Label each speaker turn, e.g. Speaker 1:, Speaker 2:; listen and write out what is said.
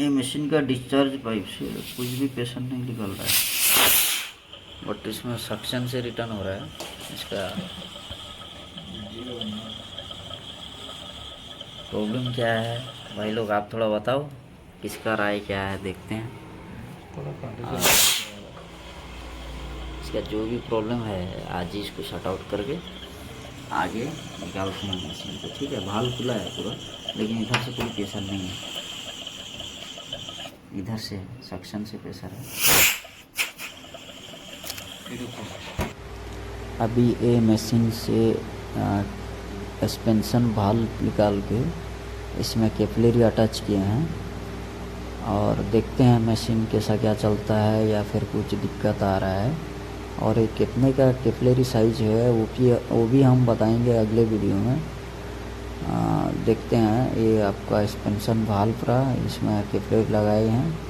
Speaker 1: ये मशीन का discharge pipe से कुछ भी प्रेशर नहीं निकल रहा है, बट इसमें सक्शन से रिटर्न हो रहा है। इसका प्रॉब्लम क्या है भाई लोग, आप थोड़ा बताओ, किसका राय क्या है, देखते हैं। इसका जो भी प्रॉब्लम है आज ही इसको शट आउट करके आगे निकालते हैं मशीन को। ठीक है, भाल खुला है पूरा, लेकिन इधर से कोई प्रेशर नहीं है, इधर से सक्शन से प्रेशर है। अभी ये मशीन से सस्पेंशन भाल्व निकाल के इसमें कैपिलरी अटैच किए हैं, और देखते हैं मशीन कैसा क्या चलता है या फिर कुछ दिक्कत आ रहा है, और ये कितने का कैपिलरी साइज है वो भी हम बताएंगे अगले वीडियो में। देखते हैं। ये आपका सस्पेंशन भाल्व रहा, इसमें कैपिलरी लगाए हैं।